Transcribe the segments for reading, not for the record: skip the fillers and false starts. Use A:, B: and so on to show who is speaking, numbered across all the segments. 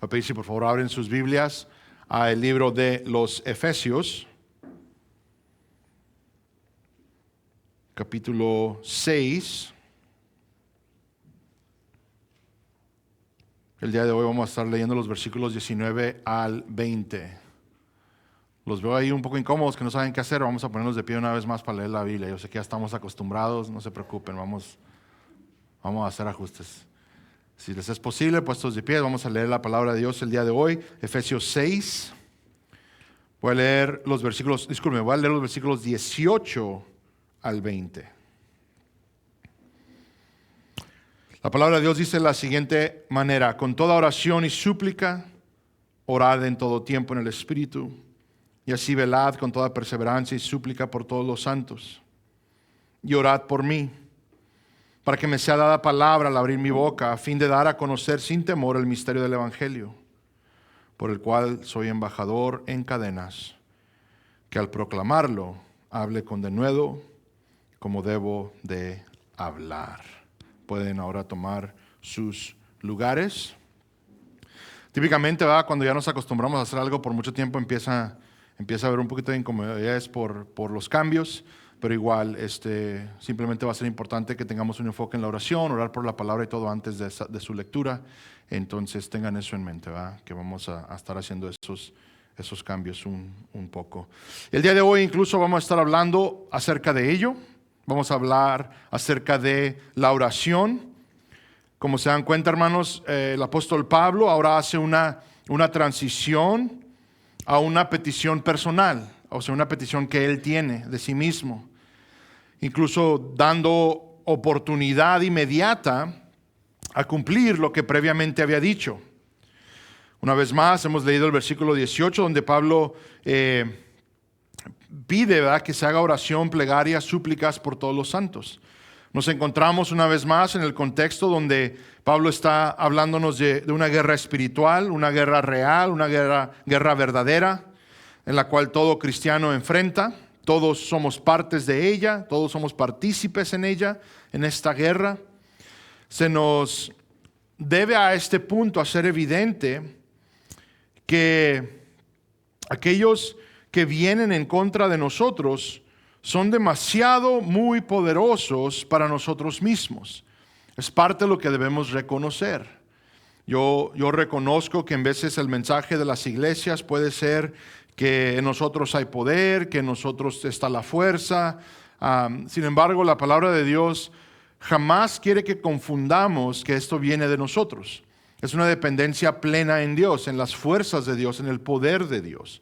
A: Voy a pedir si por favor abren sus Biblias al libro de los Efesios, capítulo 6. El día de hoy vamos a estar leyendo los versículos 19 al 20. Los veo ahí un poco incómodos, que no saben qué hacer. Vamos a ponernos de pie una vez más para leer la Biblia. Yo sé que ya estamos acostumbrados, no se preocupen, vamos a hacer ajustes. Si les es posible, puestos de pie, vamos a leer la palabra de Dios el día de hoy, Efesios 6. Voy a leer los versículos 18 al 20. La palabra de Dios dice de la siguiente manera: con toda oración y súplica, orad en todo tiempo en el Espíritu, y así velad con toda perseverancia y súplica por todos los santos. Y orad por mí, para que me sea dada palabra al abrir mi boca, a fin de dar a conocer sin temor el misterio del Evangelio, por el cual soy embajador en cadenas, que al proclamarlo hable con denuedo como debo de hablar. Pueden ahora tomar sus lugares. Típicamente, cuando ya nos acostumbramos a hacer algo por mucho tiempo, empieza a haber un poquito de incomodidades por los cambios, pero igual simplemente va a ser importante que tengamos un enfoque en la oración, orar por la palabra y todo antes de su lectura. Entonces tengan eso en mente, que vamos a estar haciendo esos cambios un poco. El día de hoy incluso vamos a estar hablando acerca de ello. Vamos a hablar acerca de la oración. Como se dan cuenta, hermanos, el apóstol Pablo ahora hace una transición a una petición personal, o sea, una petición que él tiene de sí mismo, incluso dando oportunidad inmediata a cumplir lo que previamente había dicho. Una vez más, hemos leído el versículo 18, donde Pablo pide, que se haga oración, plegaria, súplicas por todos los santos. Nos encontramos una vez más en el contexto donde Pablo está hablándonos de una guerra espiritual, una guerra real, una guerra verdadera, en la cual todo cristiano enfrenta. Todos somos partes de ella, todos somos partícipes en ella, en esta guerra. Se nos debe a este punto hacer evidente que aquellos que vienen en contra de nosotros son demasiado muy poderosos para nosotros mismos. Es parte de lo que debemos reconocer. Yo reconozco que en veces el mensaje de las iglesias puede ser que en nosotros hay poder, que en nosotros está la fuerza. Sin embargo, la palabra de Dios jamás quiere que confundamos que esto viene de nosotros. Es una dependencia plena en Dios, en las fuerzas de Dios, en el poder de Dios.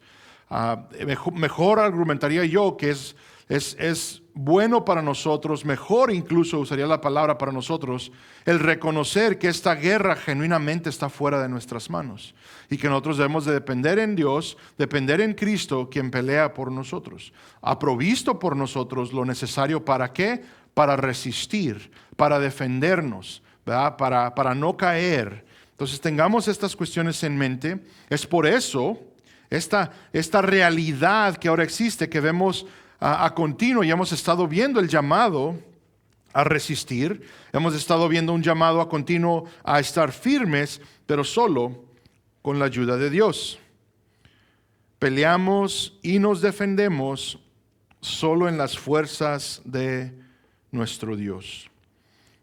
A: Mejor argumentaría yo que es bueno para nosotros, mejor incluso usaría la palabra para nosotros, el reconocer que esta guerra genuinamente está fuera de nuestras manos y que nosotros debemos de depender en Dios, depender en Cristo, quien pelea por nosotros. Ha provisto por nosotros lo necesario, ¿para qué? Para resistir, para defendernos, ¿verdad? Para no caer. Entonces tengamos estas cuestiones en mente. Es por eso esta realidad que ahora existe, que vemos a continuo, y hemos estado viendo el llamado a resistir, hemos estado viendo un llamado a continuo a estar firmes, pero solo con la ayuda de Dios. Peleamos y nos defendemos solo en las fuerzas de nuestro Dios.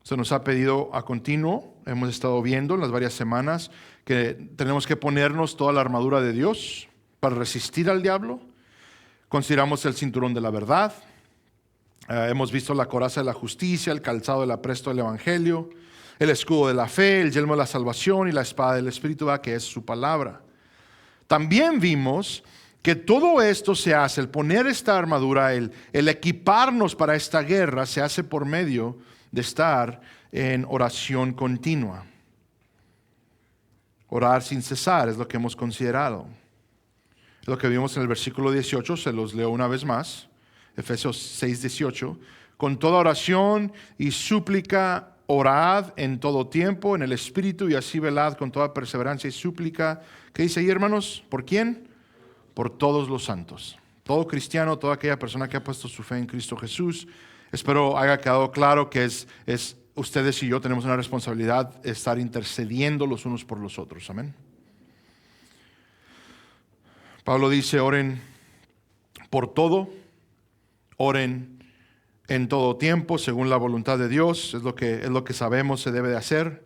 A: Se nos ha pedido a continuo, hemos estado viendo en las varias semanas, que tenemos que ponernos toda la armadura de Dios para resistir al diablo. Consideramos el cinturón de la verdad. Hemos visto la coraza de la justicia, el calzado del apresto del Evangelio, el escudo de la fe, el yelmo de la salvación y la espada del Espíritu, que es su palabra. También vimos que todo esto se hace, el poner esta armadura, el equiparnos para esta guerra, se hace por medio de estar en oración continua. Orar sin cesar es lo que hemos considerado. Lo que vimos en el versículo 18, se los leo una vez más, Efesios 6, 18. Con toda oración y súplica, orad en todo tiempo, en el Espíritu, y así velad con toda perseverancia y súplica. ¿Qué dice ahí, hermanos? ¿Por quién? Por todos los santos. Todo cristiano, toda aquella persona que ha puesto su fe en Cristo Jesús. Espero haya quedado claro que ustedes y yo tenemos una responsabilidad de estar intercediendo los unos por los otros. Amén. Pablo dice, oren por todo, oren en todo tiempo, según la voluntad de Dios, es lo que sabemos se debe de hacer.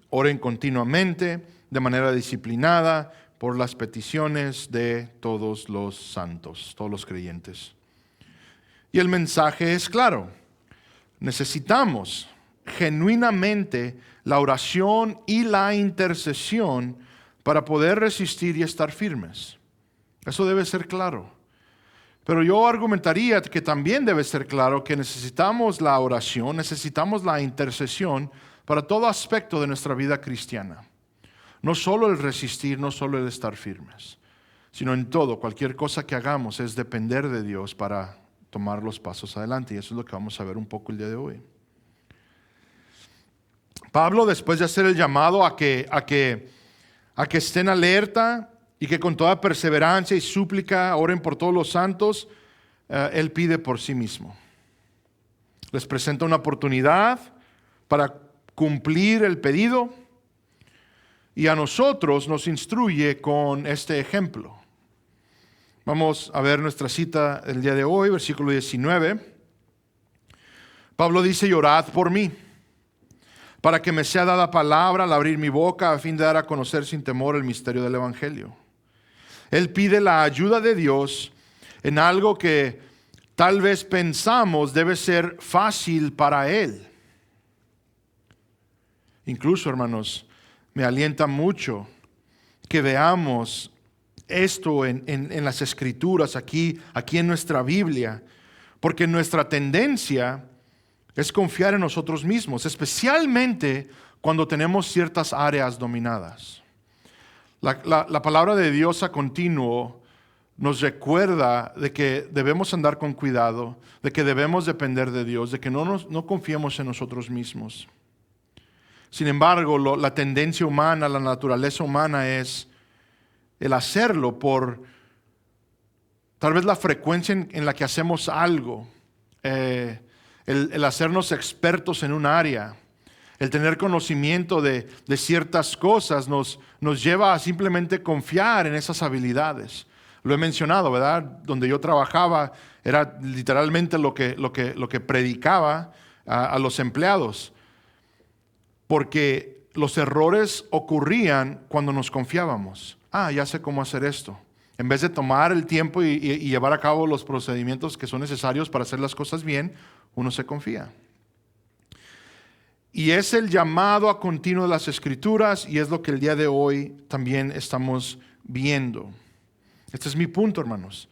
A: Oren continuamente, de manera disciplinada, por las peticiones de todos los santos, todos los creyentes. Y el mensaje es claro. Necesitamos genuinamente la oración y la intercesión para poder resistir y estar firmes. Eso debe ser claro. Pero yo argumentaría que también debe ser claro que necesitamos la oración, necesitamos la intercesión para todo aspecto de nuestra vida cristiana. No solo el resistir, no solo el estar firmes, sino en todo, cualquier cosa que hagamos es depender de Dios para tomar los pasos adelante. Y eso es lo que vamos a ver un poco el día de hoy. Pablo, después de hacer el llamado a que estén alerta y que con toda perseverancia y súplica oren por todos los santos, él pide por sí mismo. Les presenta una oportunidad para cumplir el pedido y a nosotros nos instruye con este ejemplo. Vamos a ver nuestra cita del día de hoy, versículo 19. Pablo dice, y orad por mí, para que me sea dada palabra al abrir mi boca, a fin de dar a conocer sin temor el misterio del Evangelio. Él pide la ayuda de Dios en algo que tal vez pensamos debe ser fácil para él. Incluso, hermanos, me alienta mucho que veamos esto en las Escrituras, aquí en nuestra Biblia, porque nuestra tendencia es confiar en nosotros mismos, especialmente cuando tenemos ciertas áreas dominadas. La palabra de Dios a continuo nos recuerda de que debemos andar con cuidado, de que debemos depender de Dios, de que no confiemos en nosotros mismos. Sin embargo, la tendencia humana, la naturaleza humana es el hacerlo por tal vez la frecuencia en la que hacemos algo, el hacernos expertos en un área, el tener conocimiento de ciertas cosas nos lleva a simplemente confiar en esas habilidades. Lo he mencionado, ¿verdad? Donde yo trabajaba era literalmente lo que predicaba a los empleados. Porque los errores ocurrían cuando nos confiábamos. Ya sé cómo hacer esto. En vez de tomar el tiempo y llevar a cabo los procedimientos que son necesarios para hacer las cosas bien, uno se confía. Y es el llamado a continuo de las Escrituras y es lo que el día de hoy también estamos viendo. Este es mi punto, hermanos.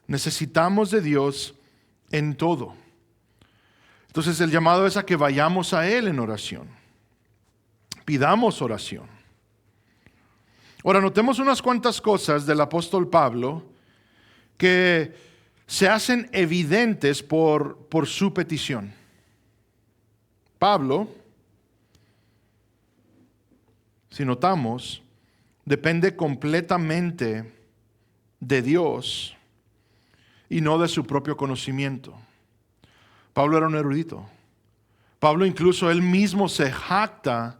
A: Necesitamos de Dios en todo. Entonces el llamado es a que vayamos a Él en oración. Pidamos oración. Ahora, notemos unas cuantas cosas del apóstol Pablo que se hacen evidentes por su petición. Pablo, si notamos, depende completamente de Dios y no de su propio conocimiento. Pablo era un erudito. Pablo incluso él mismo se jacta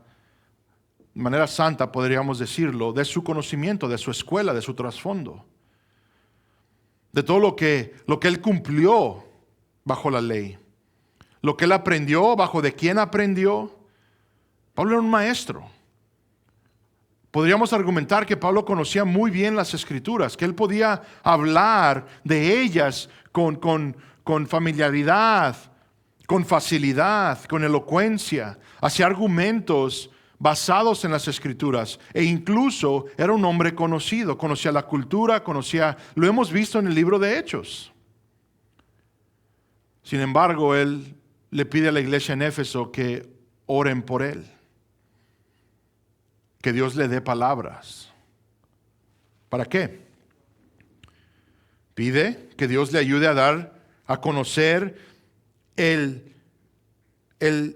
A: de manera santa, podríamos decirlo, de su conocimiento, de su escuela, de su trasfondo, de todo lo que él cumplió bajo la ley, lo que él aprendió, bajo de quién aprendió. Pablo era un maestro. Podríamos argumentar que Pablo conocía muy bien las Escrituras, que él podía hablar de ellas con familiaridad, con facilidad, con elocuencia, hacía argumentos basados en las Escrituras, e incluso era un hombre conocido, conocía la cultura, lo hemos visto en el libro de Hechos. Sin embargo, él le pide a la iglesia en Éfeso que oren por él, que Dios le dé palabras. ¿Para qué? Pide que Dios le ayude a dar a conocer el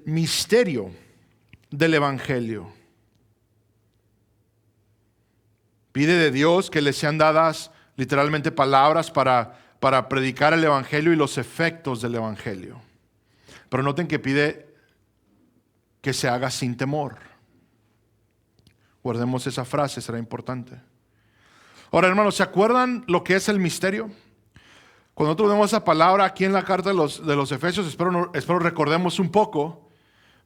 A: misterio del Evangelio. Pide de Dios que le sean dadas literalmente palabras para predicar el Evangelio y los efectos del Evangelio. Pero noten que pide que se haga sin temor. Guardemos esa frase, será importante. Ahora, hermanos, ¿se acuerdan lo que es el misterio? Cuando nosotros vemos esa palabra aquí en la carta de los Efesios, espero recordemos un poco.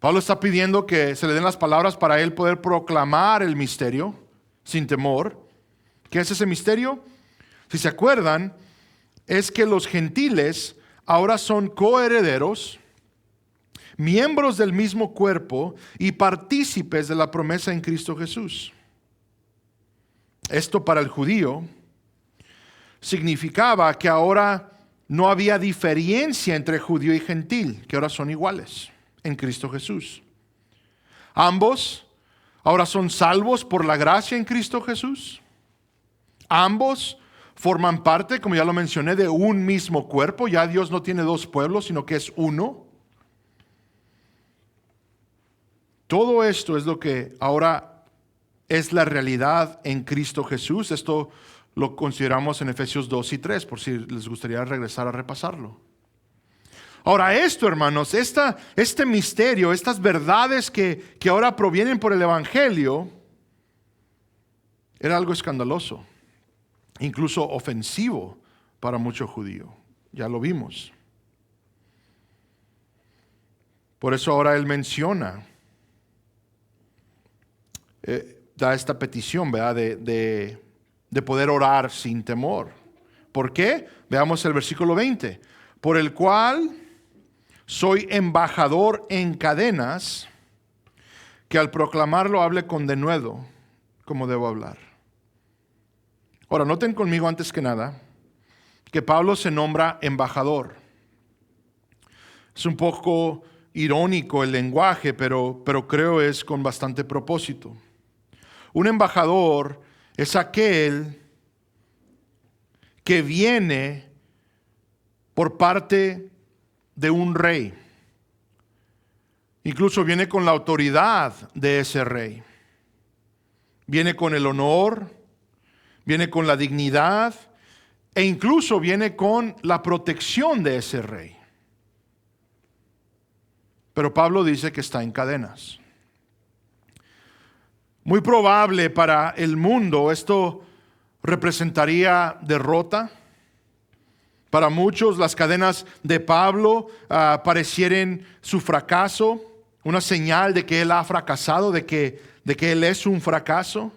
A: Pablo está pidiendo que se le den las palabras para él poder proclamar el misterio sin temor. ¿Qué es ese misterio? Si se acuerdan, es que los gentiles ahora son coherederos, miembros del mismo cuerpo y partícipes de la promesa en Cristo Jesús. Esto para el judío significaba que ahora no había diferencia entre judío y gentil, que ahora son iguales en Cristo Jesús. Ambos ahora son salvos por la gracia en Cristo Jesús. Ambos forman parte, como ya lo mencioné, de un mismo cuerpo. Ya Dios no tiene dos pueblos, sino que es uno. Todo esto es lo que ahora es la realidad en Cristo Jesús. Esto lo consideramos en Efesios 2 y 3, por si les gustaría regresar a repasarlo. Ahora esto, hermanos, este misterio, estas verdades que ahora provienen por el Evangelio, era algo escandaloso, incluso ofensivo para mucho judío. Ya lo vimos. Por eso ahora él menciona, da esta petición, ¿verdad? De poder orar sin temor. ¿Por qué? Veamos el versículo 20. Por el cual soy embajador en cadenas, que al proclamarlo hable con denuedo, como debo hablar. Ahora, noten conmigo antes que nada, que Pablo se nombra embajador. Es un poco irónico el lenguaje, pero creo es con bastante propósito. Un embajador es aquel que viene por parte de un rey. Incluso viene con la autoridad de ese rey. Viene con el honor, viene con la dignidad e incluso viene con la protección de ese rey. Pero Pablo dice que está en cadenas. Muy probable para el mundo esto representaría derrota. Para muchos las cadenas de Pablo parecieran su fracaso, una señal de que él ha fracasado, de que él es un fracaso.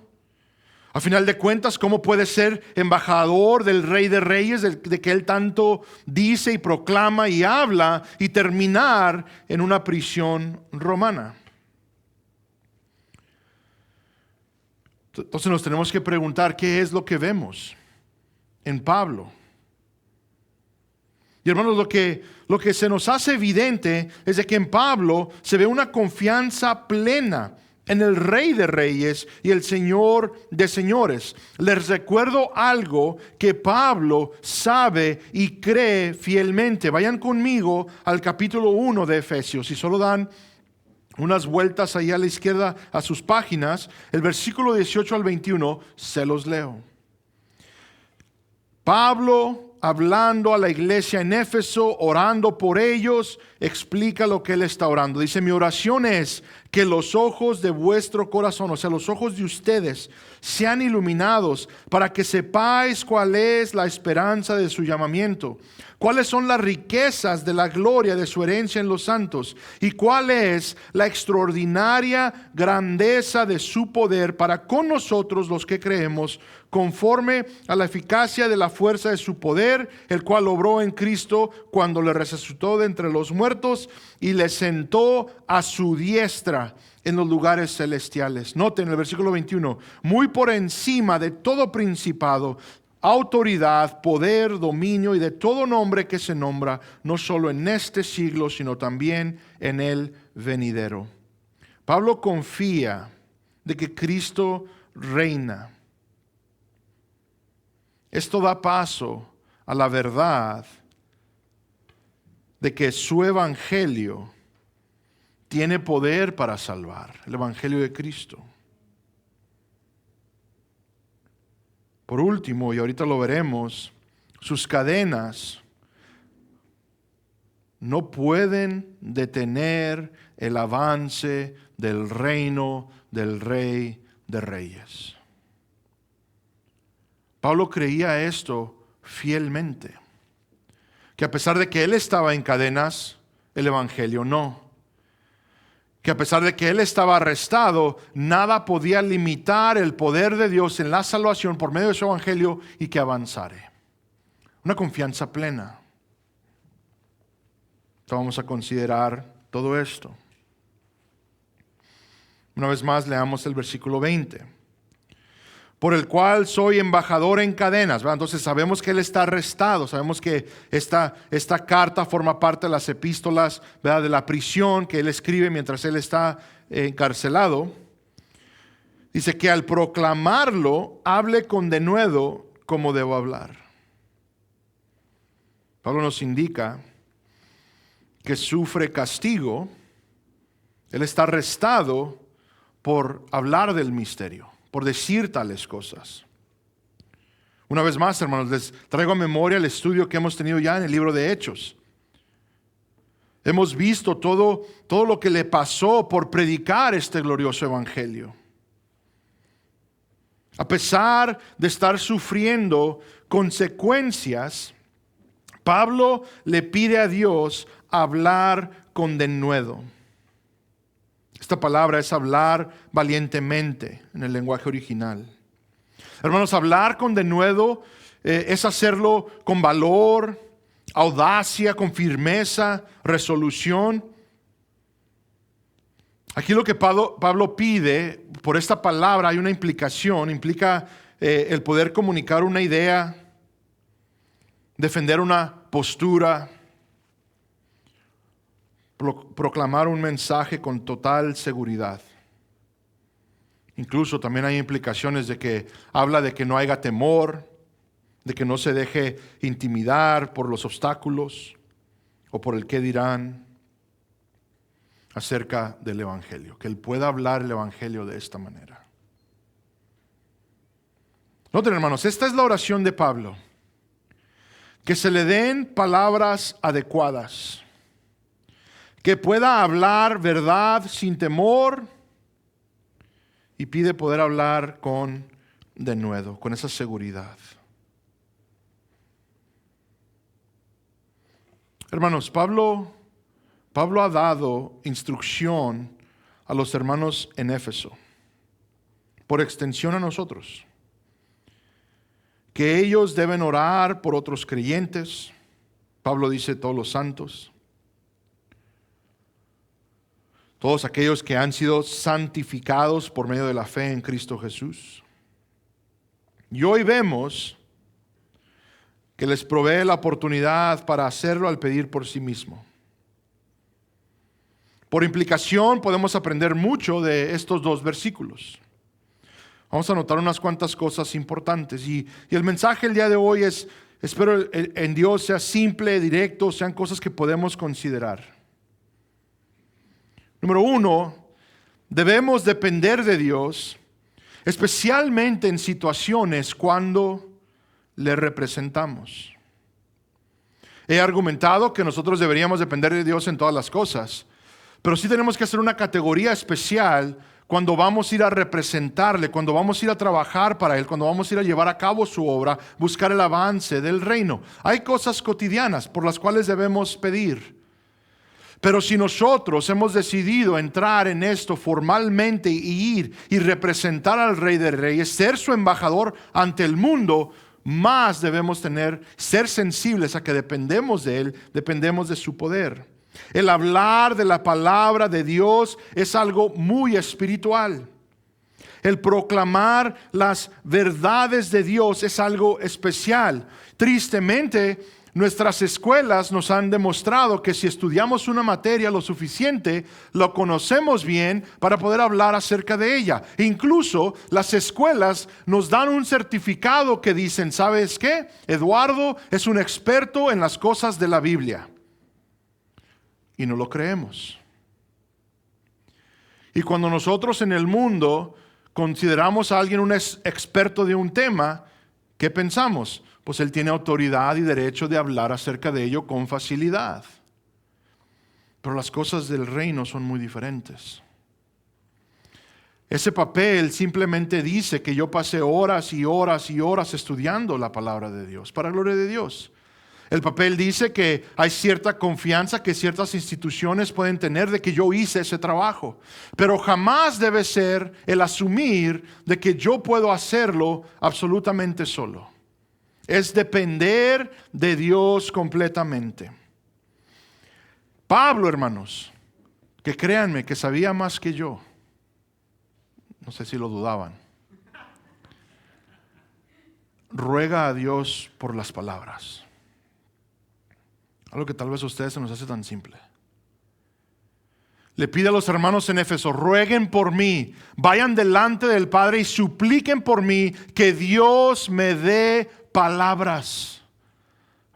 A: A final de cuentas, ¿cómo puede ser embajador del Rey de Reyes, de que él tanto dice y proclama y habla, y terminar en una prisión romana? Entonces nos tenemos que preguntar, ¿qué es lo que vemos en Pablo? Y hermanos, lo que se nos hace evidente es de que en Pablo se ve una confianza plena en el Rey de Reyes y el Señor de Señores. Les recuerdo algo que Pablo sabe y cree fielmente. Vayan conmigo al capítulo 1 de Efesios. Si solo dan unas vueltas ahí a la izquierda a sus páginas, el versículo 18 al 21, se los leo. Pablo, hablando a la iglesia en Éfeso, orando por ellos, explica lo que él está orando. Dice, mi oración es que los ojos de vuestro corazón, o sea, los ojos de ustedes, sean iluminados para que sepáis cuál es la esperanza de su llamamiento, cuáles son las riquezas de la gloria de su herencia en los santos y cuál es la extraordinaria grandeza de su poder para con nosotros los que creemos, conforme a la eficacia de la fuerza de su poder, el cual obró en Cristo cuando le resucitó de entre los muertos y le sentó a su diestra en los lugares celestiales. Noten el versículo 21, muy por encima de todo principado, autoridad, poder, dominio y de todo nombre que se nombra, no solo en este siglo, sino también en el venidero. Pablo confía de que Cristo reina. Esto da paso a la verdad de que su evangelio tiene poder para salvar, el evangelio de Cristo. Por último, y ahorita lo veremos, sus cadenas no pueden detener el avance del reino del Rey de Reyes. Pablo creía esto fielmente, que a pesar de que él estaba en cadenas, el evangelio no. Que a pesar de que él estaba arrestado, nada podía limitar el poder de Dios en la salvación por medio de su evangelio y que avanzare. Una confianza plena. Entonces vamos a considerar todo esto. Una vez más leamos el versículo 20. Por el cual soy embajador en cadenas. ¿Verdad? Entonces sabemos que él está arrestado, sabemos que esta carta forma parte de las epístolas, ¿verdad?, de la prisión que él escribe mientras él está encarcelado. Dice que al proclamarlo, hable con denuedo como debo hablar. Pablo nos indica que sufre castigo, él está arrestado por hablar del misterio, por decir tales cosas. Una vez más, hermanos, les traigo a memoria el estudio que hemos tenido ya en el libro de Hechos. Hemos visto todo lo que le pasó por predicar este glorioso evangelio. A pesar de estar sufriendo consecuencias, Pablo le pide a Dios hablar con denuedo. Esta palabra es hablar valientemente en el lenguaje original. Hermanos, hablar con denuedo es hacerlo con valor, audacia, con firmeza, resolución. Aquí lo que Pablo pide por esta palabra hay una implicación, implica el poder comunicar una idea, defender una postura, proclamar un mensaje con total seguridad. Incluso también hay implicaciones de que habla de que no haya temor, de que no se deje intimidar por los obstáculos o por el qué dirán acerca del evangelio, que él pueda hablar el evangelio de esta manera. Noten, hermanos, esta es la oración de Pablo, que se le den palabras adecuadas, que pueda hablar verdad sin temor y pide poder hablar con denuedo, con esa seguridad. Hermanos, Pablo ha dado instrucción a los hermanos en Éfeso, por extensión a nosotros, que ellos deben orar por otros creyentes. Pablo dice todos los santos, todos aquellos que han sido santificados por medio de la fe en Cristo Jesús. Y hoy vemos que les provee la oportunidad para hacerlo al pedir por sí mismo. Por implicación podemos aprender mucho de estos dos versículos. Vamos a notar unas cuantas cosas importantes. Y el mensaje el día de hoy es, espero en Dios sea simple, directo, sean cosas que podemos considerar. Número 1, debemos depender de Dios, especialmente en situaciones cuando le representamos. He argumentado que nosotros deberíamos depender de Dios en todas las cosas, pero sí tenemos que hacer una categoría especial cuando vamos a ir a representarle, cuando vamos a ir a trabajar para Él, cuando vamos a ir a llevar a cabo su obra, buscar el avance del reino. Hay cosas cotidianas por las cuales debemos pedir. Pero si nosotros hemos decidido entrar en esto formalmente y ir y representar al Rey de Reyes, ser su embajador ante el mundo, más debemos ser sensibles a que dependemos de Él, dependemos de su poder. El hablar de la palabra de Dios es algo muy espiritual. El proclamar las verdades de Dios es algo especial. Tristemente, nuestras escuelas nos han demostrado que si estudiamos una materia lo suficiente, lo conocemos bien para poder hablar acerca de ella. Incluso las escuelas nos dan un certificado que dicen, ¿sabes qué? Eduardo es un experto en las cosas de la Biblia. Y no lo creemos. Y cuando nosotros en el mundo consideramos a alguien un experto de un tema, ¿qué pensamos? Pues él tiene autoridad y derecho de hablar acerca de ello con facilidad. Pero las cosas del reino son muy diferentes. Ese papel simplemente dice que yo pasé horas y horas y horas estudiando la palabra de Dios, para gloria de Dios. El papel dice que hay cierta confianza que ciertas instituciones pueden tener de que yo hice ese trabajo. Pero jamás debe ser el asumir de que yo puedo hacerlo absolutamente solo. Es depender de Dios completamente. Pablo, hermanos, que créanme que sabía más que yo. No sé si lo dudaban. Ruega a Dios por las palabras. Algo que tal vez a ustedes se nos hace tan simple. Le pide a los hermanos en Éfeso, rueguen por mí, vayan delante del Padre y supliquen por mí que Dios me dé palabras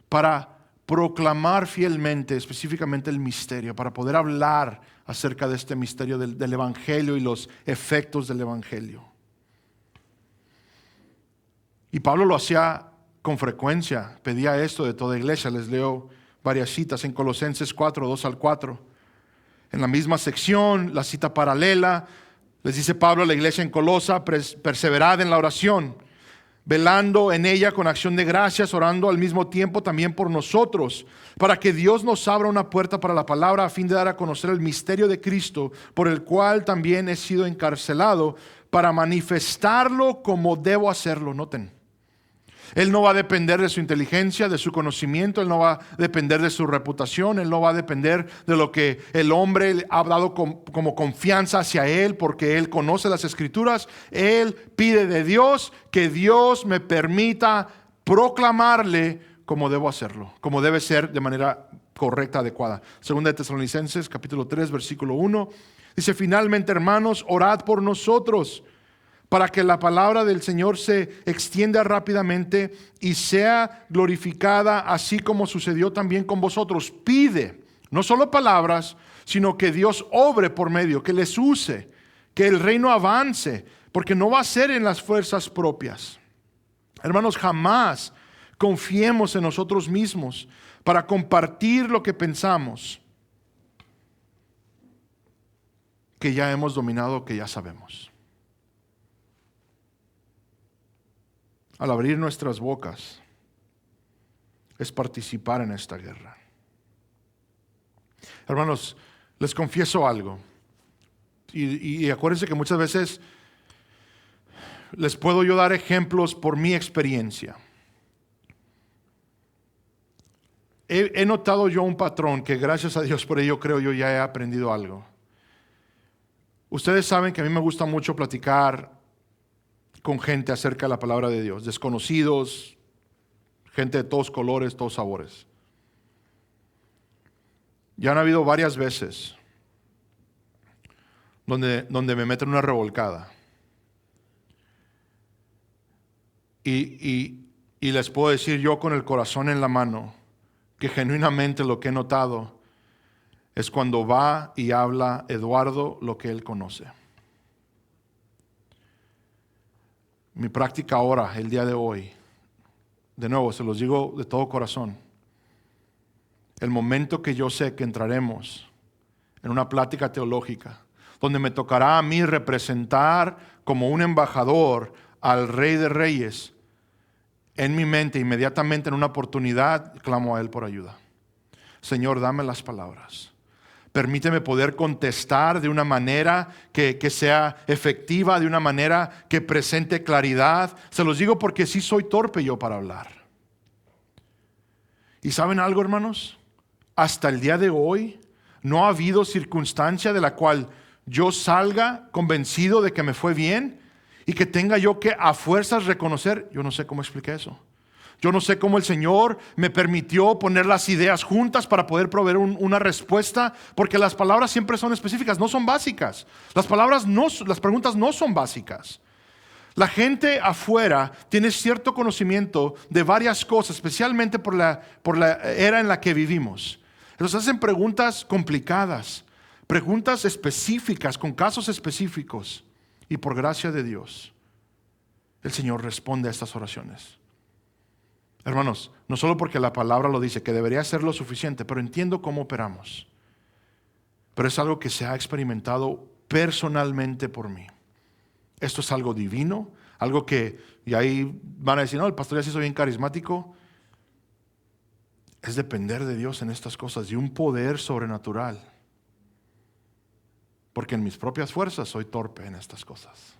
A: para proclamar fielmente, específicamente el misterio, para poder hablar acerca de este misterio del Evangelio y los efectos del Evangelio. Y Pablo lo hacía con frecuencia, pedía esto de toda iglesia. Les leo varias citas en Colosenses 4, 2 al 4. En la misma sección, la cita paralela, les dice Pablo a la iglesia en Colosa, perseverad en la oración, velando en ella con acción de gracias, orando al mismo tiempo también por nosotros, para que Dios nos abra una puerta para la palabra a fin de dar a conocer el misterio de Cristo, por el cual también he sido encarcelado, para manifestarlo como debo hacerlo. Noten. Él no va a depender de su inteligencia, de su conocimiento, Él no va a depender de su reputación, Él no va a depender de lo que el hombre ha dado como confianza hacia Él, porque Él conoce las Escrituras. Él pide de Dios que Dios me permita proclamarle como debo hacerlo, como debe ser de manera correcta, adecuada. Segunda de Tesalonicenses, capítulo 3, versículo 1, dice: finalmente, hermanos, orad por nosotros, para que la palabra del Señor se extienda rápidamente y sea glorificada, así como sucedió también con vosotros. Pide, no solo palabras, sino que Dios obre por medio, que les use, que el reino avance, porque no va a ser en las fuerzas propias. Hermanos, jamás confiemos en nosotros mismos para compartir lo que pensamos, que ya hemos dominado, que ya sabemos. Al abrir nuestras bocas es participar en esta guerra. Hermanos, les confieso algo. Y acuérdense que muchas veces les puedo yo dar ejemplos por mi experiencia. He notado yo un patrón que, gracias a Dios por ello, creo yo ya he aprendido algo. Ustedes saben que a mí me gusta mucho platicar con gente acerca de la palabra de Dios, desconocidos, gente de todos colores, todos sabores. Ya han habido varias veces donde me meten una revolcada. Y les puedo decir yo con el corazón en la mano que genuinamente lo que he notado es cuando va y habla Eduardo lo que él conoce. Mi práctica ahora, el día de hoy, de nuevo, se los digo de todo corazón, el momento que yo sé que entraremos en una plática teológica, donde me tocará a mí representar como un embajador al Rey de Reyes, en mi mente, inmediatamente en una oportunidad, clamo a Él por ayuda. Señor, dame las palabras. Permíteme poder contestar de una manera que sea efectiva, de una manera que presente claridad. Se los digo porque sí soy torpe yo para hablar. ¿Y saben algo, hermanos? Hasta el día de hoy no ha habido circunstancia de la cual yo salga convencido de que me fue bien y que tenga yo que a fuerzas reconocer. Yo no sé cómo expliqué eso. Yo no sé cómo el Señor me permitió poner las ideas juntas para poder proveer una respuesta, porque las palabras siempre son específicas, no son básicas. Las preguntas no son básicas. La gente afuera tiene cierto conocimiento de varias cosas, especialmente por la era en la que vivimos. Entonces hacen preguntas complicadas, preguntas específicas, con casos específicos. Y por gracia de Dios, el Señor responde a estas oraciones. Hermanos, no solo porque la palabra lo dice, que debería ser lo suficiente, pero entiendo cómo operamos. Pero es algo que se ha experimentado personalmente por mí. Esto es algo divino, algo que, y ahí van a decir, no, el pastor ya se hizo bien carismático. Es depender de Dios en estas cosas y un poder sobrenatural. Porque en mis propias fuerzas soy torpe en estas cosas.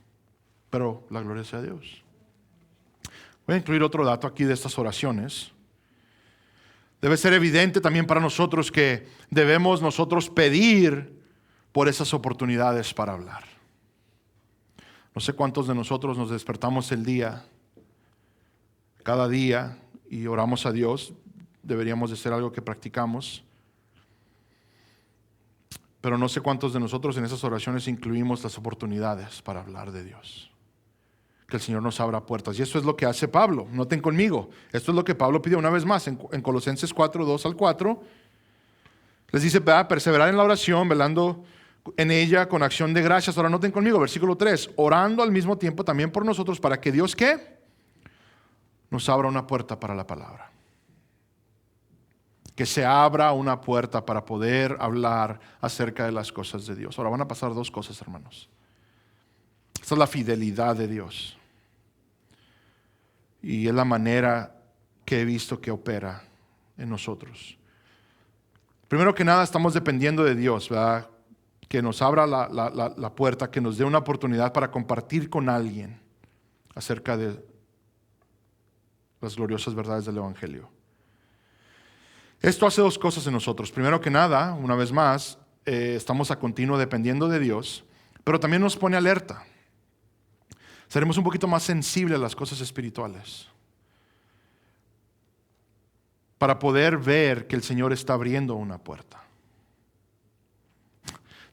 A: Pero la gloria sea a Dios. Voy a incluir otro dato aquí de estas oraciones. Debe ser evidente también para nosotros que debemos nosotros pedir por esas oportunidades para hablar. No sé cuántos de nosotros nos despertamos el día, cada día, y oramos a Dios. Deberíamos de ser algo que practicamos. Pero no sé cuántos de nosotros en esas oraciones incluimos las oportunidades para hablar de Dios. Que el Señor nos abra puertas. Y esto es lo que hace Pablo. Noten conmigo. Esto es lo que Pablo pide una vez más en Colosenses 4, 2 al 4. Les dice, perseverar en la oración, velando en ella con acción de gracias. Ahora noten conmigo, versículo 3. Orando al mismo tiempo también por nosotros para que Dios, ¿qué? Nos abra una puerta para la palabra. Que se abra una puerta para poder hablar acerca de las cosas de Dios. Ahora van a pasar dos cosas, hermanos. Esta es la fidelidad de Dios. Y es la manera que he visto que opera en nosotros. Primero que nada, estamos dependiendo de Dios, ¿verdad? Que nos abra la puerta, que nos dé una oportunidad para compartir con alguien acerca de las gloriosas verdades del Evangelio. Esto hace dos cosas en nosotros. Primero que nada, una vez más, estamos a continuo dependiendo de Dios, pero también nos pone alerta. Seremos un poquito más sensibles a las cosas espirituales para poder ver que el Señor está abriendo una puerta.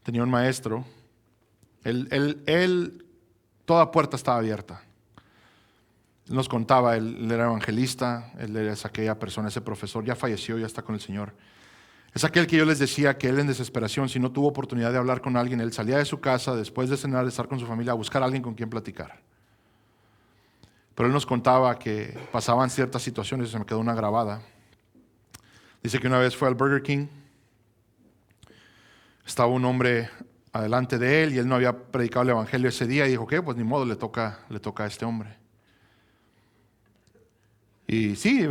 A: Tenía un maestro, toda puerta estaba abierta. Él nos contaba, él era evangelista, él era aquella persona, ese profesor, ya falleció, ya está con el Señor. Es aquel que yo les decía que él en desesperación, si no tuvo oportunidad de hablar con alguien, él salía de su casa después de cenar, de estar con su familia, a buscar a alguien con quien platicar. Pero él nos contaba que pasaban ciertas situaciones, y se me quedó una grabada. Dice que una vez fue al Burger King, estaba un hombre adelante de él y él no había predicado el evangelio ese día y dijo, ¿qué? Pues ni modo, le toca a este hombre. Y sí,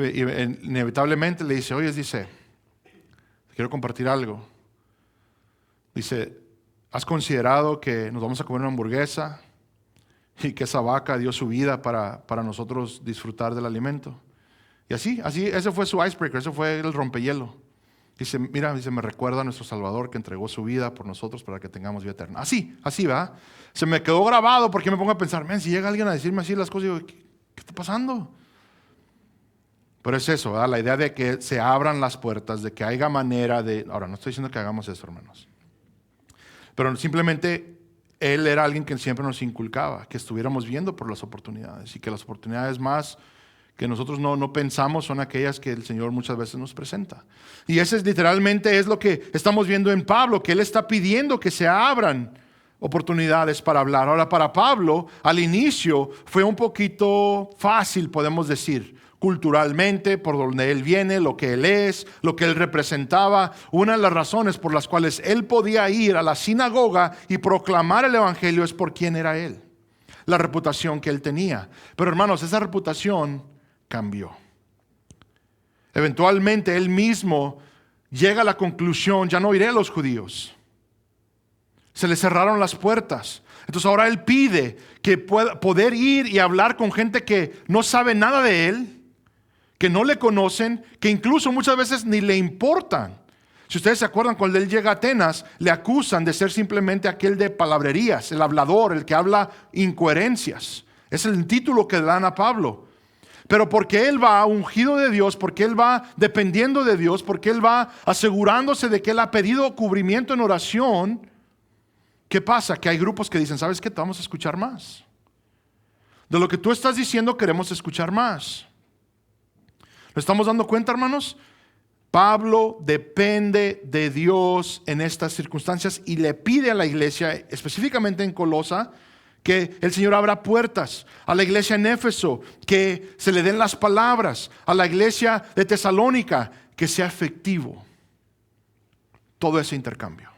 A: inevitablemente le dice, oye, dice, quiero compartir algo. Dice, ¿has considerado que nos vamos a comer una hamburguesa y que esa vaca dio su vida para nosotros disfrutar del alimento? Y así, ese fue su icebreaker, ese fue el rompehielo. Dice, mira, me recuerda a nuestro Salvador que entregó su vida por nosotros para que tengamos vida eterna. Así, ¿va? Se me quedó grabado porque me pongo a pensar, si llega alguien a decirme así las cosas, digo, ¿qué está pasando? Pero es eso, ¿verdad? La idea de que se abran las puertas, de que haya manera de... Ahora, no estoy diciendo que hagamos eso, hermanos. Pero simplemente él era alguien que siempre nos inculcaba, que estuviéramos viendo por las oportunidades y que las oportunidades más que nosotros no pensamos son aquellas que el Señor muchas veces nos presenta. Y ese literalmente es lo que estamos viendo en Pablo, que él está pidiendo que se abran oportunidades para hablar. Ahora, para Pablo, al inicio fue un poquito fácil, podemos decir, culturalmente, por donde él viene, lo que él es, lo que él representaba. Una de las razones por las cuales él podía ir a la sinagoga y proclamar el evangelio es por quién era él, la reputación que él tenía. Pero hermanos, esa reputación cambió. Eventualmente él mismo llega a la conclusión, ya no iré a los judíos. Se le cerraron las puertas. Entonces ahora él pide que pueda poder ir y hablar con gente que no sabe nada de él, que no le conocen, que incluso muchas veces ni le importan. Si ustedes se acuerdan, cuando él llega a Atenas, le acusan de ser simplemente aquel de palabrerías, el hablador, el que habla incoherencias. Es el título que le dan a Pablo. Pero porque él va ungido de Dios, porque él va dependiendo de Dios, porque él va asegurándose de que él ha pedido cubrimiento en oración, ¿qué pasa? Que hay grupos que dicen, ¿sabes qué? Te vamos a escuchar más. De lo que tú estás diciendo queremos escuchar más. ¿Nos estamos dando cuenta, hermanos? Pablo depende de Dios en estas circunstancias y le pide a la iglesia, específicamente en Colosa, que el Señor abra puertas. A la iglesia en Éfeso, que se le den las palabras. A la iglesia de Tesalónica, que sea efectivo todo ese intercambio,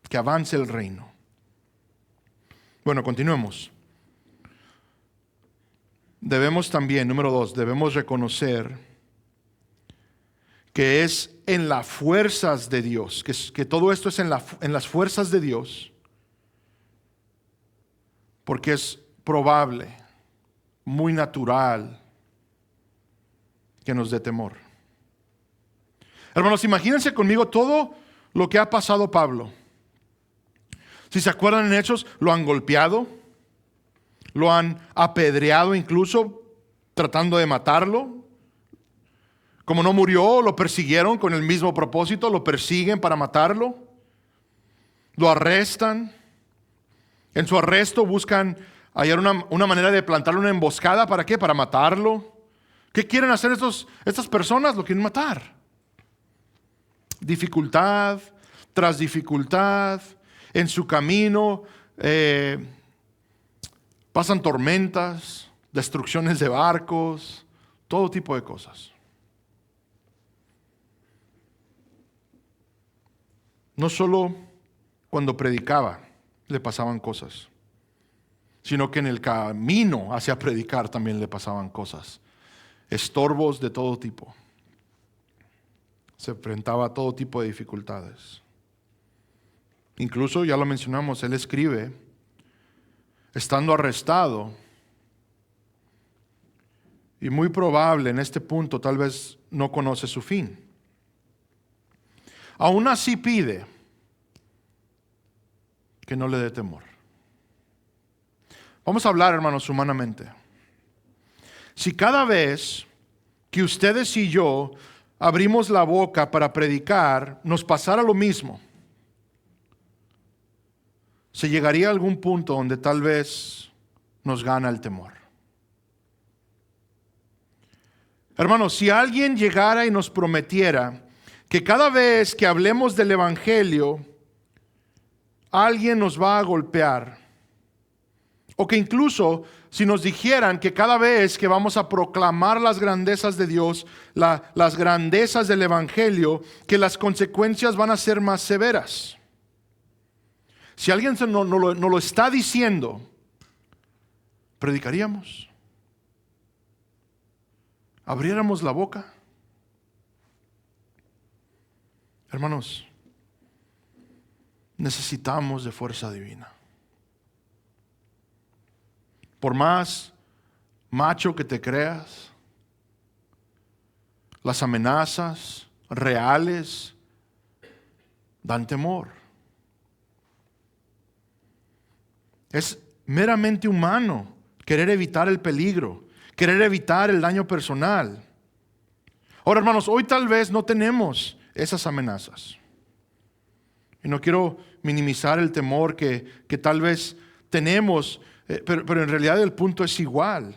A: que avance el reino. Bueno, continuemos. debemos también, número 2, debemos reconocer que es en las fuerzas de Dios, que todo esto es en las fuerzas de Dios, porque es probable, muy natural, que nos dé temor. Hermanos, imagínense conmigo todo lo que ha pasado Pablo. Si se acuerdan en Hechos, lo han golpeado, lo han apedreado incluso, tratando de matarlo. Como no murió, lo persiguieron con el mismo propósito, lo persiguen para matarlo. Lo arrestan. En su arresto buscan hallar una manera de plantarle una emboscada. ¿Para qué? Para matarlo. ¿Qué quieren hacer estas personas? Lo quieren matar. Dificultad tras dificultad. En su camino pasan tormentas, destrucciones de barcos, todo tipo de cosas. No solo cuando predicaba le pasaban cosas, sino que en el camino hacia predicar también le pasaban cosas. Estorbos de todo tipo. Se enfrentaba a todo tipo de dificultades. Incluso, ya lo mencionamos, él escribe, estando arrestado, y muy probable en este punto tal vez no conoce su fin. Aún así pide que no le dé temor. Vamos a hablar, hermanos, humanamente. Si cada vez que ustedes y yo abrimos la boca para predicar, nos pasara lo mismo, se llegaría a algún punto donde tal vez nos gana el temor. Hermanos, si alguien llegara y nos prometiera que cada vez que hablemos del Evangelio, alguien nos va a golpear, o que incluso si nos dijeran que cada vez que vamos a proclamar las grandezas de Dios, las grandezas del Evangelio, que las consecuencias van a ser más severas. Si alguien no lo está diciendo, ¿predicaríamos? ¿Abriéramos la boca? Hermanos, necesitamos de fuerza divina. Por más macho que te creas, las amenazas reales dan temor. Es meramente humano querer evitar el peligro, querer evitar el daño personal. Ahora, hermanos, hoy tal vez no tenemos esas amenazas. Y no quiero minimizar el temor que tal vez tenemos, pero en realidad el punto es igual.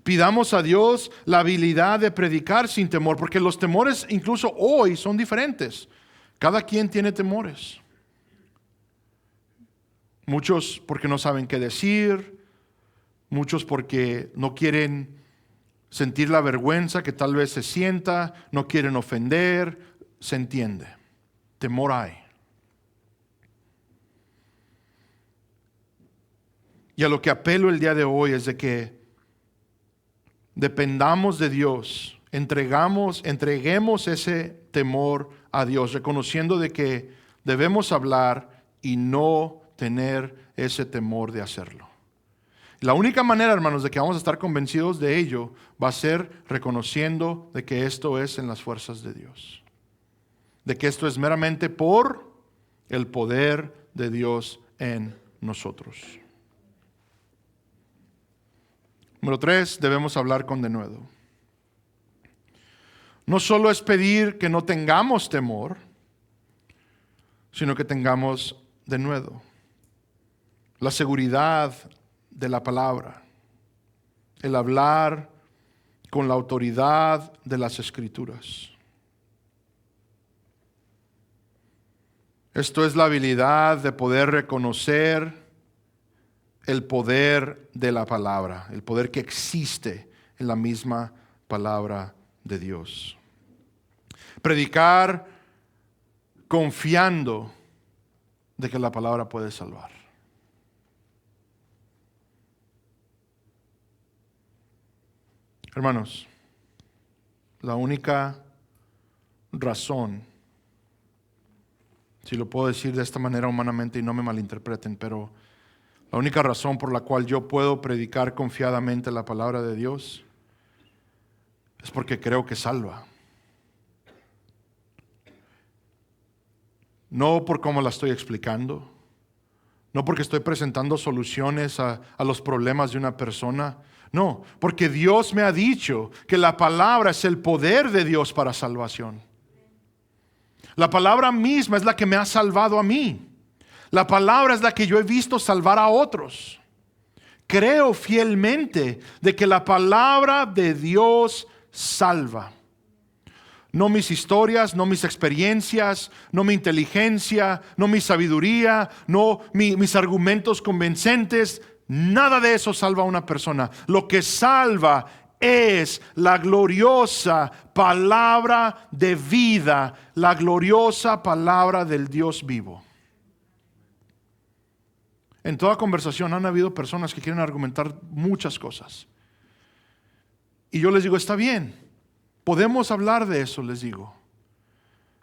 A: Pidamos a Dios la habilidad de predicar sin temor, porque los temores incluso hoy son diferentes. Cada quien tiene temores. Muchos porque no saben qué decir, muchos porque no quieren sentir la vergüenza que tal vez se sienta, no quieren ofender, se entiende. Temor hay. Y a lo que apelo el día de hoy es de que dependamos de Dios, entreguemos ese temor a Dios, reconociendo de que debemos hablar y no tener ese temor de hacerlo. La única manera, hermanos, de que vamos a estar convencidos de ello va a ser reconociendo de que esto es en las fuerzas de Dios. De que esto es meramente por el poder de Dios en nosotros. Número 3, debemos hablar con denuedo. No solo es pedir que no tengamos temor, sino que tengamos denuedo. La seguridad de la palabra, el hablar con la autoridad de las Escrituras. Esto es la habilidad de poder reconocer el poder de la palabra, el poder que existe en la misma palabra de Dios. Predicar confiando de que la palabra puede salvar. Hermanos, la única razón, si lo puedo decir de esta manera humanamente y no me malinterpreten, pero la única razón por la cual yo puedo predicar confiadamente la palabra de Dios es porque creo que salva. No por cómo la estoy explicando, no porque estoy presentando soluciones a los problemas de una persona. No, porque Dios me ha dicho que la palabra es el poder de Dios para salvación. La palabra misma es la que me ha salvado a mí. La palabra es la que yo he visto salvar a otros. Creo fielmente de que la palabra de Dios salva. No mis historias, no mis experiencias, no mi inteligencia, no mi sabiduría, no mis argumentos convincentes. Nada de eso salva a una persona. Lo que salva es la gloriosa palabra de vida, la gloriosa palabra del Dios vivo. En toda conversación han habido personas que quieren argumentar muchas cosas. Y yo les digo, está bien, podemos hablar de eso, les digo.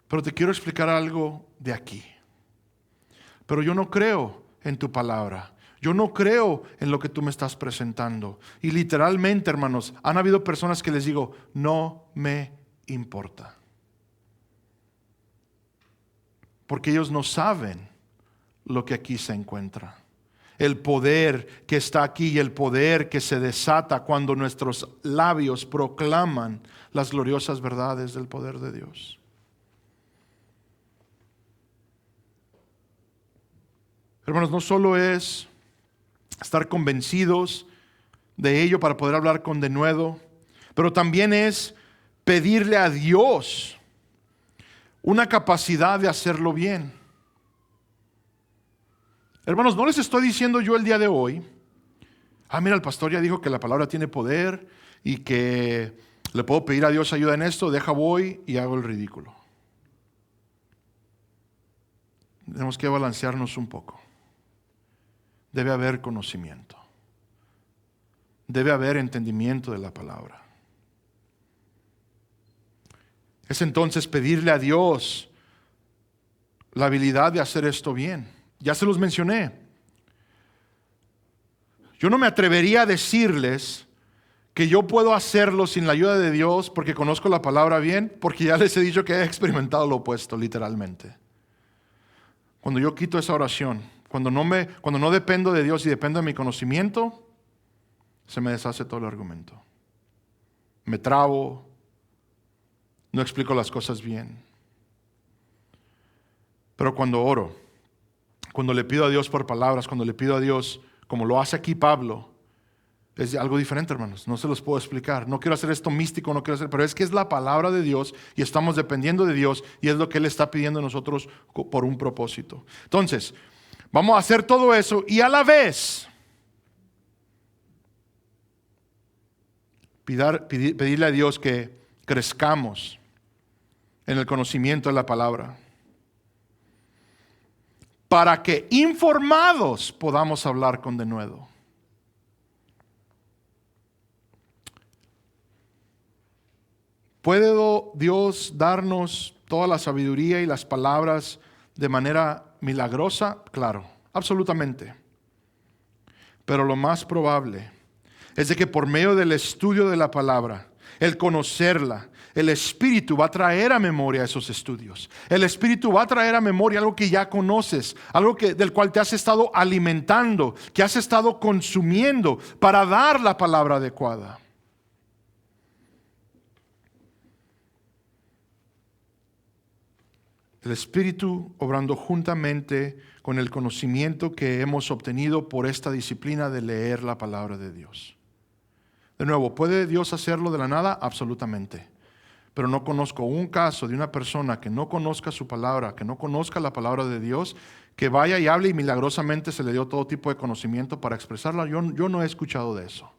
A: Pero te quiero explicar algo de aquí. Pero yo no creo en tu palabra. Yo no creo en lo que tú me estás presentando. Y literalmente, hermanos, han habido personas que les digo, no me importa. Porque ellos no saben lo que aquí se encuentra. El poder que está aquí y el poder que se desata cuando nuestros labios proclaman las gloriosas verdades del poder de Dios. Hermanos, no solo es estar convencidos de ello para poder hablar con denuedo, pero también es pedirle a Dios una capacidad de hacerlo bien. Hermanos, no les estoy diciendo yo el día de hoy, mira, el pastor ya dijo que la palabra tiene poder y que le puedo pedir a Dios ayuda en esto, voy y hago el ridículo. Tenemos que balancearnos un poco. Debe haber conocimiento. Debe haber entendimiento de la palabra. Es entonces pedirle a Dios la habilidad de hacer esto bien. Ya se los mencioné. Yo no me atrevería a decirles que yo puedo hacerlo sin la ayuda de Dios porque conozco la palabra bien, porque ya les he dicho que he experimentado lo opuesto, literalmente. Cuando yo quito esa oración, cuando no dependo de Dios y dependo de mi conocimiento, se me deshace todo el argumento. Me trabo, no explico las cosas bien. Pero cuando oro, cuando le pido a Dios por palabras, cuando le pido a Dios, como lo hace aquí Pablo, es algo diferente, hermanos. No se los puedo explicar. No quiero hacer esto místico, pero es que es la palabra de Dios y estamos dependiendo de Dios y es lo que Él está pidiendo a nosotros por un propósito. Entonces, vamos a hacer todo eso y a la vez pedirle a Dios que crezcamos en el conocimiento de la palabra, para que informados podamos hablar con denuedo. ¿Puede Dios darnos toda la sabiduría y las palabras de manera milagrosa? Claro, absolutamente. Pero lo más probable es de que por medio del estudio de la palabra, el conocerla, el Espíritu va a traer a memoria esos estudios. El Espíritu va a traer a memoria algo que ya conoces, algo del cual te has estado alimentando, que has estado consumiendo para dar la palabra adecuada. El Espíritu obrando juntamente con el conocimiento que hemos obtenido por esta disciplina de leer la palabra de Dios. De nuevo, ¿puede Dios hacerlo de la nada? Absolutamente. Pero no conozco un caso de una persona que no conozca su palabra, que no conozca la palabra de Dios, que vaya y hable y milagrosamente se le dio todo tipo de conocimiento para expresarla. Yo no he escuchado de eso.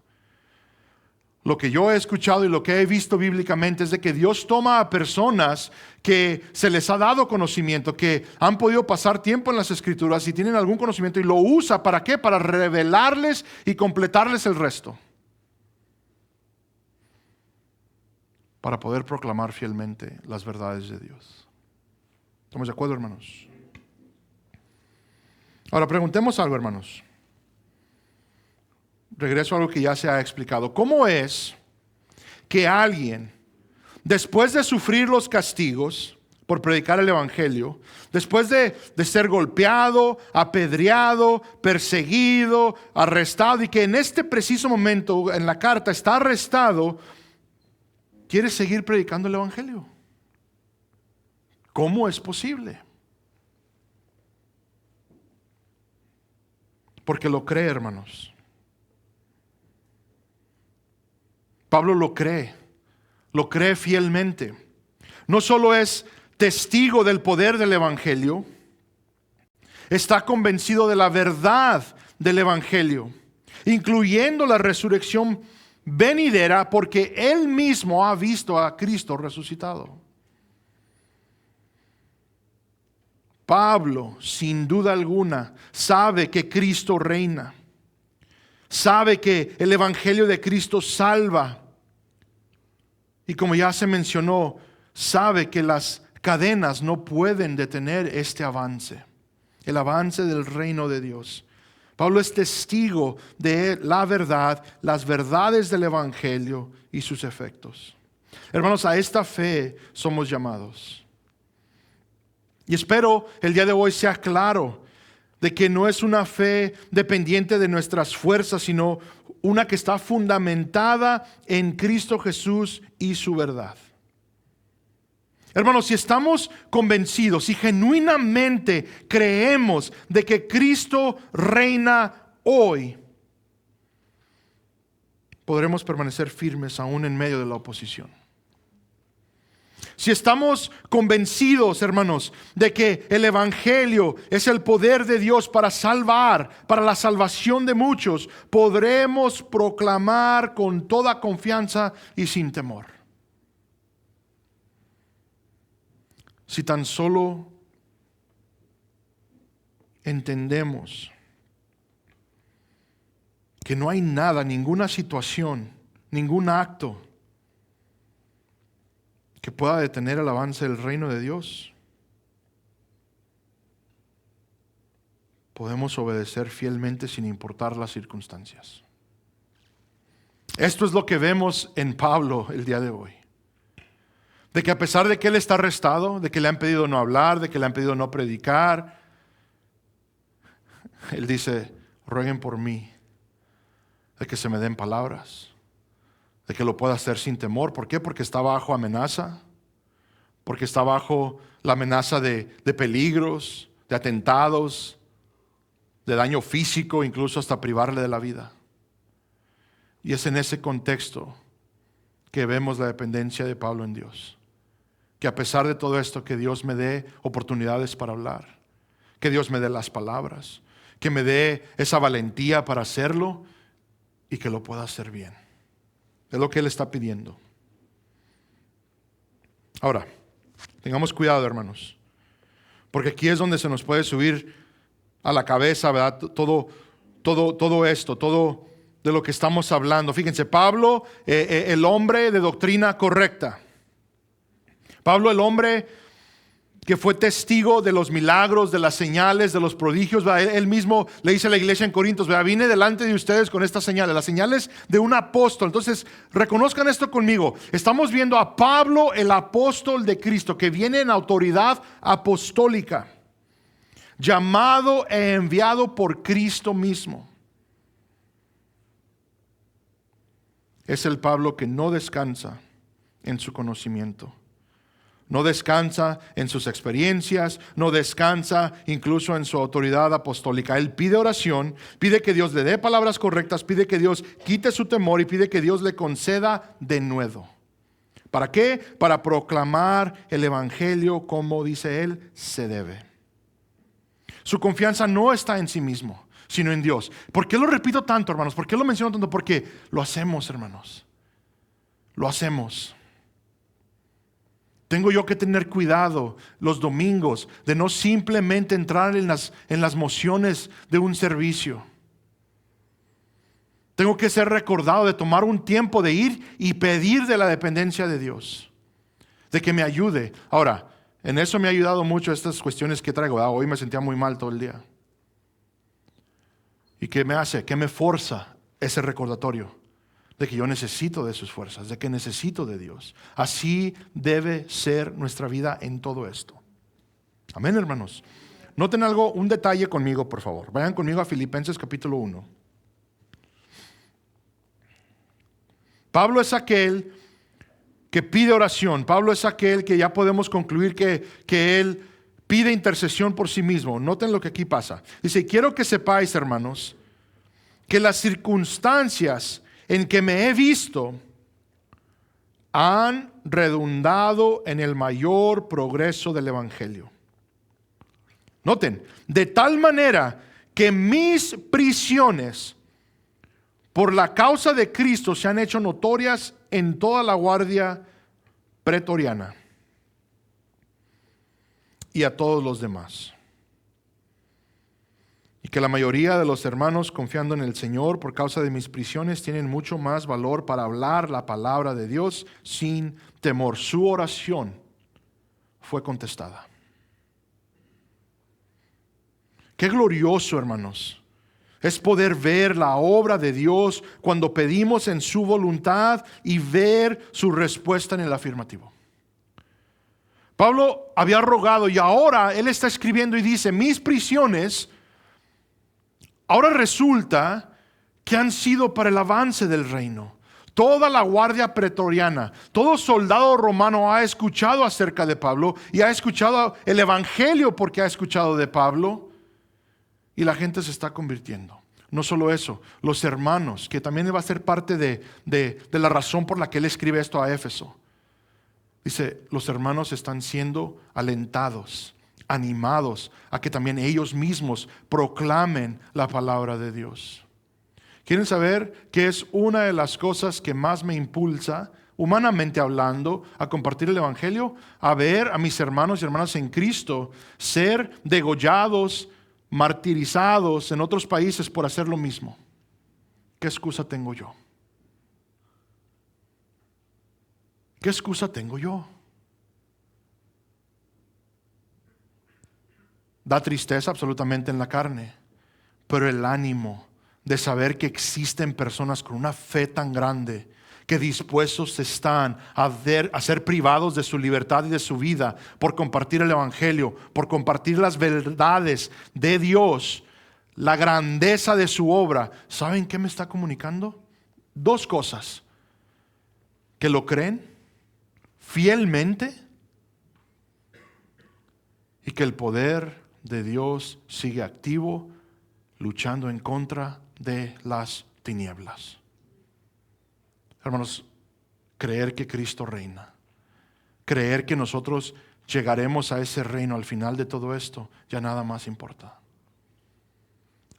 A: Lo que yo he escuchado y lo que he visto bíblicamente es de que Dios toma a personas que se les ha dado conocimiento, que han podido pasar tiempo en las Escrituras y tienen algún conocimiento y lo usa. ¿Para qué? Para revelarles y completarles el resto. para poder proclamar fielmente las verdades de Dios. ¿Estamos de acuerdo, hermanos? Ahora preguntemos algo, hermanos. Regreso a algo que ya se ha explicado. ¿Cómo es que alguien, después de sufrir los castigos por predicar el evangelio, después de ser golpeado, apedreado, perseguido, arrestado, y que en este preciso momento en la carta está arrestado, quiere seguir predicando el evangelio? ¿Cómo es posible? Porque lo cree, hermanos. Pablo lo cree fielmente. No solo es testigo del poder del evangelio, está convencido de la verdad del evangelio, incluyendo la resurrección venidera, porque él mismo ha visto a Cristo resucitado. Pablo, sin duda alguna, sabe que Cristo reina. Sabe que el evangelio de Cristo salva. Y como ya se mencionó, sabe que las cadenas no pueden detener este avance, el avance del reino de Dios. Pablo es testigo de la verdad, las verdades del evangelio y sus efectos. Hermanos, a esta fe somos llamados. Y espero el día de hoy sea claro de que no es una fe dependiente de nuestras fuerzas, sino una que está fundamentada en Cristo Jesús y su verdad. Hermanos, si estamos convencidos, si genuinamente creemos de que Cristo reina hoy, podremos permanecer firmes aún en medio de la oposición. Si estamos convencidos, hermanos, de que el evangelio es el poder de Dios para salvar, para la salvación de muchos, podremos proclamar con toda confianza y sin temor. Si tan solo entendemos que no hay nada, ninguna situación, ningún acto que pueda detener el avance del reino de Dios, podemos obedecer fielmente sin importar las circunstancias. Esto es lo que vemos en Pablo el día de hoy. De que a pesar de que él está arrestado, de que le han pedido no hablar, de que le han pedido no predicar, él dice: rueguen por mí, de que se me den palabras, de que lo pueda hacer sin temor. ¿Por qué? Porque está bajo amenaza, porque está bajo la amenaza de peligros, de atentados, de daño físico, incluso hasta privarle de la vida. Y es en ese contexto que vemos la dependencia de Pablo en Dios. Que a pesar de todo esto, que Dios me dé oportunidades para hablar, que Dios me dé las palabras, que me dé esa valentía para hacerlo y que lo pueda hacer bien. Es lo que Él está pidiendo. Ahora, tengamos cuidado, hermanos, porque aquí es donde se nos puede subir a la cabeza, ¿verdad? Todo esto, todo de lo que estamos hablando. Fíjense, Pablo, el hombre de doctrina correcta. Pablo, el hombre que fue testigo de los milagros, de las señales, de los prodigios. Él mismo le dice a la iglesia en Corintios: vine delante de ustedes con estas señales, las señales de un apóstol. Entonces, reconozcan esto conmigo. Estamos viendo a Pablo, el apóstol de Cristo, que viene en autoridad apostólica, llamado e enviado por Cristo mismo. Es el Pablo que no descansa en su conocimiento. No descansa en sus experiencias, no descansa incluso en su autoridad apostólica. Él pide oración, pide que Dios le dé palabras correctas, pide que Dios quite su temor y pide que Dios le conceda denuedo. ¿Para qué? Para proclamar el evangelio como dice él se debe. Su confianza no está en sí mismo, sino en Dios. ¿Por qué lo repito tanto, hermanos? ¿Por qué lo menciono tanto? Porque lo hacemos, hermanos. Lo hacemos. Tengo yo que tener cuidado los domingos de no simplemente entrar en las mociones de un servicio. Tengo que ser recordado de tomar un tiempo de ir y pedir de la dependencia de Dios, de que me ayude. Ahora, en eso me ha ayudado mucho estas cuestiones que traigo. Hoy me sentía muy mal todo el día. ¿Y qué me hace? ¿Qué me forza ese recordatorio? De que yo necesito de sus fuerzas, de que necesito de Dios. Así debe ser nuestra vida en todo esto. Amén, hermanos. Noten un detalle conmigo, por favor. Vayan conmigo a Filipenses capítulo 1. Pablo es aquel que pide oración. Pablo es aquel que ya podemos concluir que él pide intercesión por sí mismo. Noten lo que aquí pasa. Dice, quiero que sepáis, hermanos, que las circunstancias en que me he visto han redundado en el mayor progreso del Evangelio. Noten, de tal manera que mis prisiones por la causa de Cristo se han hecho notorias en toda la guardia pretoriana y a todos los demás. Y que la mayoría de los hermanos, confiando en el Señor por causa de mis prisiones, tienen mucho más valor para hablar la palabra de Dios sin temor. Su oración fue contestada. Qué glorioso, hermanos, es poder ver la obra de Dios cuando pedimos en su voluntad y ver su respuesta en el afirmativo. Pablo había rogado y ahora él está escribiendo y dice, mis prisiones ahora resulta que han sido para el avance del reino. Toda la guardia pretoriana, todo soldado romano ha escuchado acerca de Pablo y ha escuchado el evangelio porque ha escuchado de Pablo. Y la gente se está convirtiendo. No solo eso, los hermanos, que también va a ser parte de la razón por la que él escribe esto a Éfeso. Dice, los hermanos están siendo alentados, animados a que también ellos mismos proclamen la palabra de Dios. ¿Quieren saber qué es una de las cosas que más me impulsa, humanamente hablando, a compartir el evangelio? A ver a mis hermanos y hermanas en Cristo ser degollados, martirizados en otros países por hacer lo mismo. ¿Qué excusa tengo yo? ¿Qué excusa tengo yo? Da tristeza absolutamente en la carne, pero el ánimo de saber que existen personas con una fe tan grande que dispuestos están a ser privados de su libertad y de su vida por compartir el evangelio, por compartir las verdades de Dios, la grandeza de su obra. ¿Saben qué me está comunicando? Dos cosas: que lo creen fielmente y que el poder de Dios sigue activo, luchando en contra de las tinieblas. Hermanos, creer que Cristo reina, creer que nosotros llegaremos a ese reino al final de todo esto, ya nada más importa.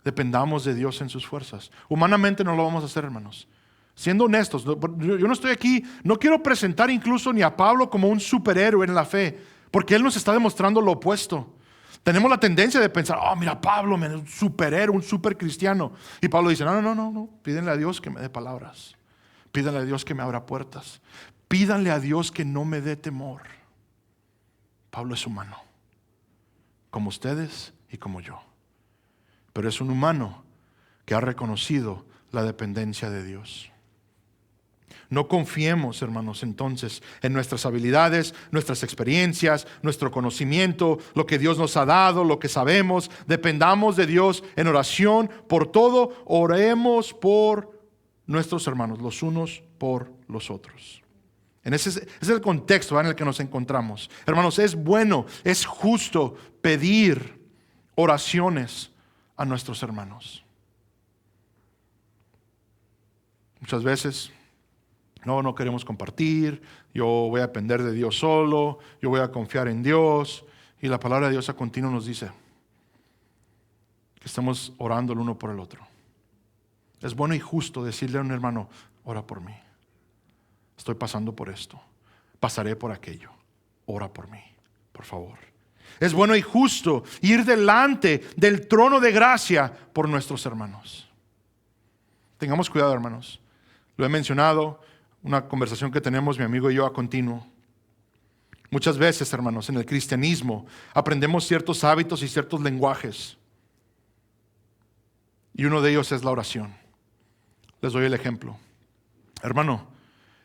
A: Dependamos de Dios en sus fuerzas. Humanamente no lo vamos a hacer, hermanos. Siendo honestos, yo no estoy aquí, no quiero presentar incluso ni a Pablo como un superhéroe en la fe, porque él nos está demostrando lo opuesto. Tenemos la tendencia de pensar, mira, Pablo, un superhéroe, un supercristiano. Y Pablo dice, no, pídenle a Dios que me dé palabras. Pídanle a Dios que me abra puertas. Pídanle a Dios que no me dé temor. Pablo es humano, como ustedes y como yo. Pero es un humano que ha reconocido la dependencia de Dios. No confiemos, hermanos, entonces en nuestras habilidades, nuestras experiencias, nuestro conocimiento, lo que Dios nos ha dado, lo que sabemos. Dependamos de Dios en oración por todo. Oremos por nuestros hermanos, los unos por los otros. Ese es el contexto en el que nos encontramos. Hermanos, es bueno, es justo pedir oraciones a nuestros hermanos. Muchas veces no queremos compartir, yo voy a depender de Dios solo, yo voy a confiar en Dios. Y la palabra de Dios a continuo nos dice que estamos orando el uno por el otro. Es bueno y justo decirle a un hermano, ora por mí. Estoy pasando por esto. Pasaré por aquello. Ora por mí, por favor. Es bueno y justo ir delante del trono de gracia por nuestros hermanos. Tengamos cuidado, hermanos. Lo he mencionado, una conversación que tenemos mi amigo y yo a continuo. Muchas veces, hermanos, en el cristianismo aprendemos ciertos hábitos y ciertos lenguajes. Y uno de ellos es la oración. Les doy el ejemplo. Hermano,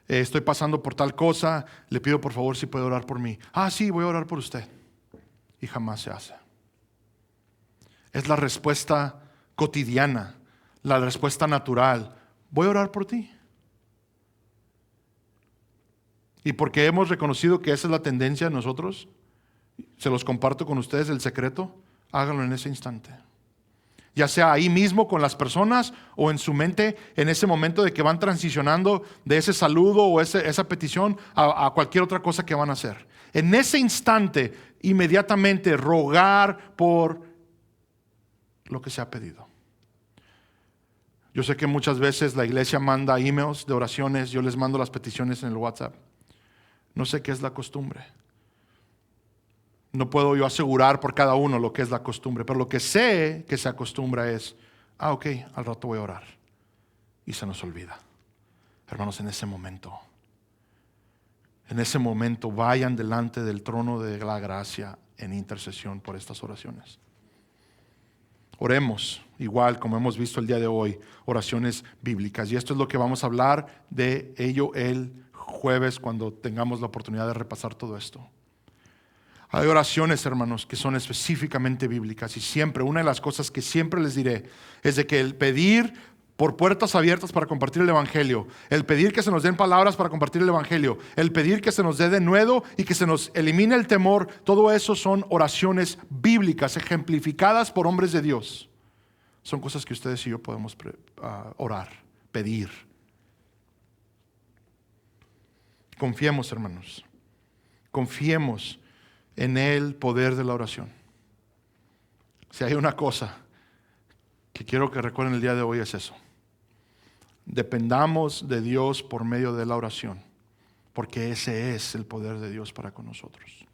A: estoy pasando por tal cosa, le pido por favor si puede orar por mí. Ah, sí, voy a orar por usted. Y jamás se hace. Es la respuesta cotidiana, la respuesta natural. Voy a orar por ti. Y porque hemos reconocido que esa es la tendencia de nosotros, se los comparto con ustedes el secreto, háganlo en ese instante. Ya sea ahí mismo con las personas o en su mente en ese momento de que van transicionando de ese saludo o esa petición a cualquier otra cosa que van a hacer. En ese instante, inmediatamente rogar por lo que se ha pedido. Yo sé que muchas veces la iglesia manda emails de oraciones, yo les mando las peticiones en el WhatsApp. No sé qué es la costumbre. No puedo yo asegurar por cada uno lo que es la costumbre, pero lo que sé que se acostumbra es, ok, al rato voy a orar. Y se nos olvida. Hermanos, en ese momento vayan delante del trono de la gracia en intercesión por estas oraciones. Oremos, igual como hemos visto el día de hoy, oraciones bíblicas. Y esto es lo que vamos a hablar de ello el jueves cuando tengamos la oportunidad de repasar todo esto. Hay oraciones, hermanos, que son específicamente bíblicas y siempre, una de las cosas que siempre les diré es de que el pedir por puertas abiertas para compartir el Evangelio, el pedir que se nos den palabras para compartir el Evangelio, el pedir que se nos dé denuedo y que se nos elimine el temor, todo eso son oraciones bíblicas ejemplificadas por hombres de Dios. Son cosas que ustedes y yo podemos orar, pedir. Confiemos, hermanos, confiemos en el poder de la oración. Si hay una cosa que quiero que recuerden el día de hoy es eso. Dependamos de Dios por medio de la oración, porque ese es el poder de Dios para con nosotros.